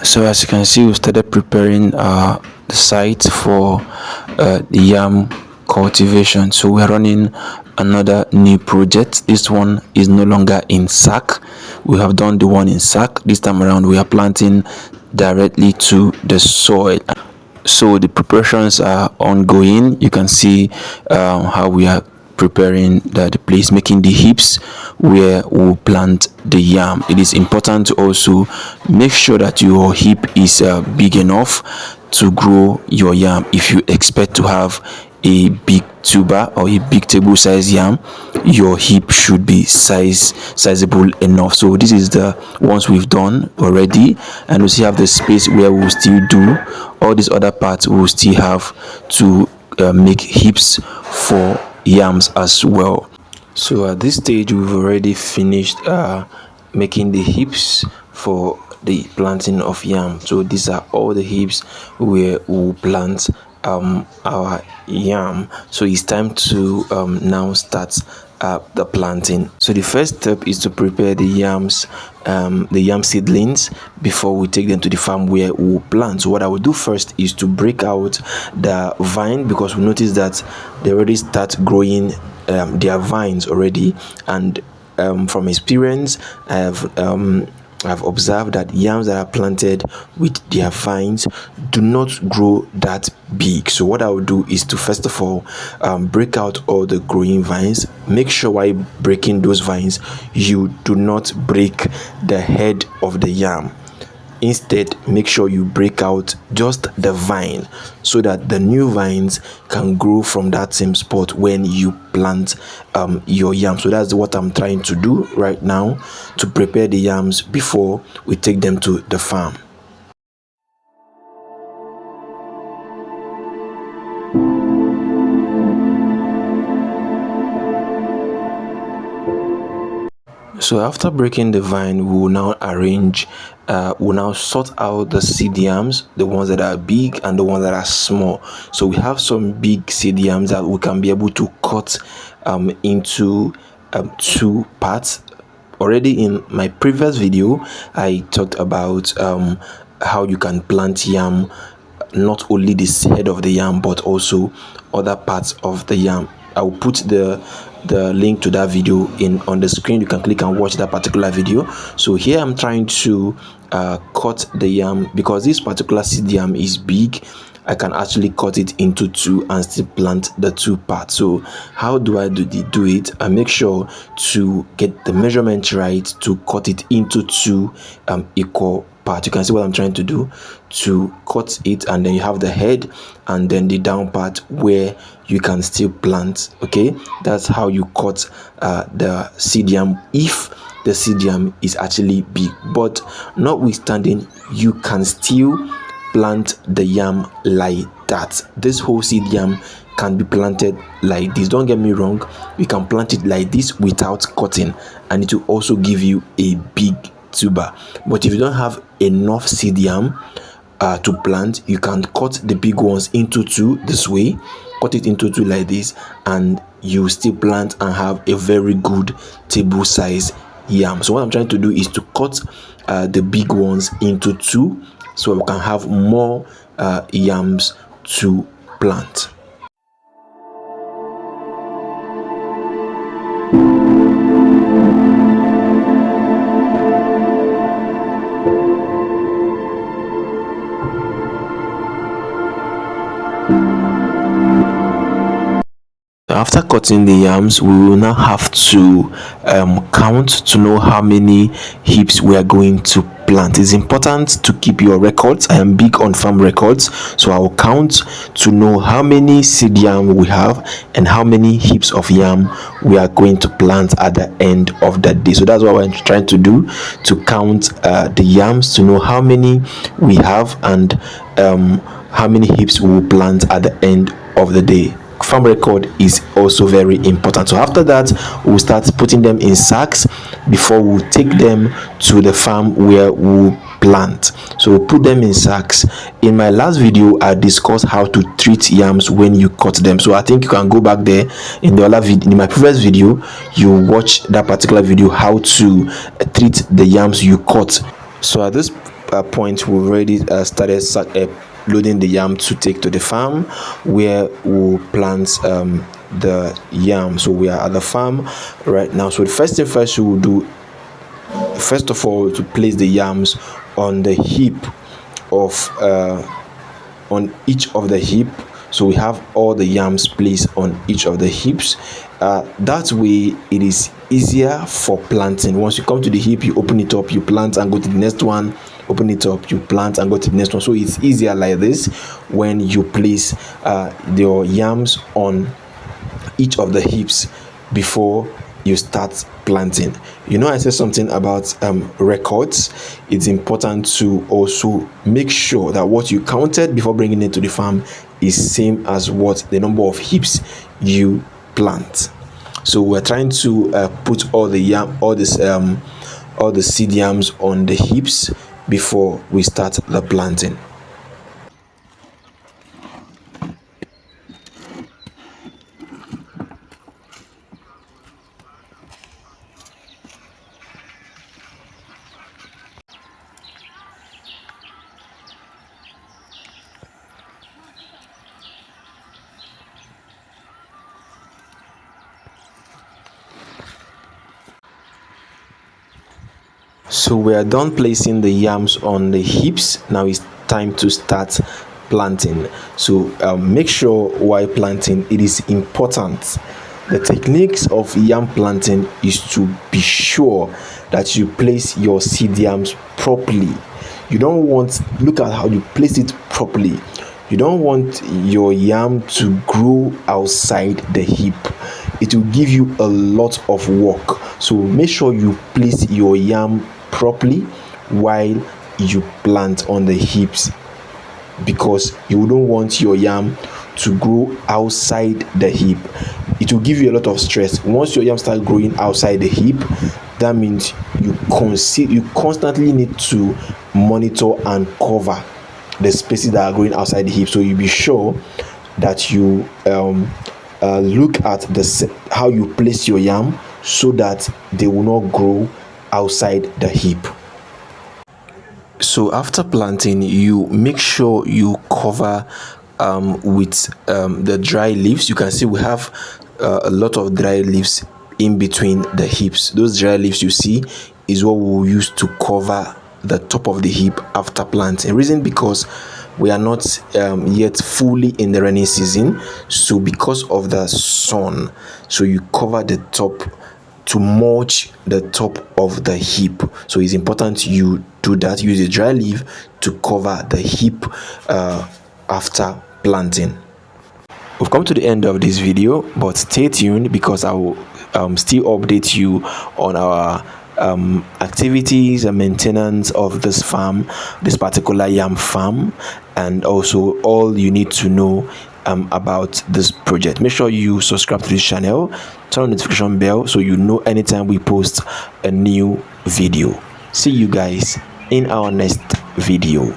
So as you can see, we started preparing the site for the yam cultivation. So we're running another new project. This one is no longer in sack. We have done the one in sack. This time around we are planting directly to the soil. So the preparations are ongoing. You can see how we are preparing the place, making the heaps where we'll plant the yam. It is important to also make sure that your heap is big enough to grow your yam. If you expect to have a big tuber or a big table size yam, your heap should be sizable enough. So this is the ones we've done already, and we still have the space where we'll still do all these other parts. We'll still have to make heaps for yams as well. So at this stage we've already finished making the heaps for the planting of yam. So these are all the heaps where we'll plant our yam. So it's time to now start the planting. So the first step is to prepare the yams, the yam seedlings, before we take them to the farm where we'll plant. So what I will do first is to break out the vine, because we notice that they already start growing their vines already, and from experience I've observed that yams that are planted with their vines do not grow that big. So what I will do is to first of all break out all the growing vines. Make sure while breaking those vines you do not break the head of the yam. Instead, make sure you break out just the vine, so that the new vines can grow from that same spot when you plant your yam. So that's what I'm trying to do right now, to prepare the yams before we take them to the farm. So after breaking the vine, we will now arrange, we'll now sort out the seed yams, the ones that are big and the ones that are small. So we have some big seed yams that we can be able to cut into two parts. Already in my previous video I talked about how you can plant yam, not only this head of the yam but also other parts of the yam. I'll put the link to that video in on the screen. You can click and watch that particular video. So here I'm trying to cut the yam, because this particular seed yam is big. I can actually cut it into two and still plant the two parts. So how do I do it? I make sure to get the measurement right to cut it into two equal parts. You can see what I'm trying to do, to cut it, and then you have the head and then the down part where you can still plant. Okay, that's how you cut the seed yam if the seed yam is actually big. But notwithstanding, you can still plant the yam like that. This whole seed yam can be planted like this. Don't get me wrong, you can plant it like this without cutting, and it will also give you a big tuber. But if you don't have enough seed yam to plant, you can cut the big ones into two this way, cut it into two like this, and you still plant and have a very good table size yam. So what I'm trying to do is to cut the big ones into two, so we can have more yams to plant. After cutting the yams, we will now have to count to know how many heaps we are going to plant. It's important to keep your records. I am big on farm records, so I will count to know how many seed yam we have and how many heaps of yam we are going to plant at the end of the day. So that's what I'm trying to do, to count the yams to know how many we have and how many heaps we will plant at the end of the day. Farm record is also very important. So after that, we'll start putting them in sacks before we'll take them to the farm where we'll plant. So we'll put them in sacks. In my last video I discussed how to treat yams when you cut them, so I think you can go back there in the other video. In my previous video you watch that particular video, how to treat the yams you cut. So at this point, we've already started loading the yam to take to the farm, where we'll plant the yam. So we are at the farm right now. So the first thing first, we will do, first of all, to place the yams on the heap of on each of the heap. So we have all the yams placed on each of the heaps. That way it is easier for planting. Once you come to the heap, you open it up, you plant and go to the next one, open it up, you plant and go to the next one. So it's easier like this when you place your yams on each of the heaps before you start planting. You know, I said something about records. It's important to also make sure that what you counted before bringing it to the farm is same as what the number of heaps you plant. So we're trying to put all the seed yams on the heaps before we start the planting. So we are done placing the yams on the heaps. Now it's time to start planting. So make sure while planting, it is important. The techniques of yam planting is to be sure that you place your seed yams properly. You don't want, look at how you place it properly. You don't want your yam to grow outside the heap. It will give you a lot of work. So make sure you place your yam properly while you plant on the heaps, because you don't want your yam to grow outside the heap. It will give you a lot of stress. Once your yam start growing outside the heap, that means you constantly need to monitor and cover the spaces that are growing outside the heap. So you be sure that you look at how you place your yam so that they will not grow outside the heap. So after planting, you make sure you cover with the dry leaves. You can see we have a lot of dry leaves in between the heaps. Those dry leaves you see is what we will use to cover the top of the heap after planting. Reason because we are not yet fully in the rainy season, so because of the sun, so you cover the top to mulch the top of the heap. So it's important you do that. Use a dry leaf to cover the heap after planting. We've come to the end of this video, but stay tuned because I will still update you on our activities and maintenance of this farm, this particular yam farm, and also all you need to know about this project. Make sure you subscribe to this channel, turn on the notification bell so you know anytime we post a new video. See you guys in our next video.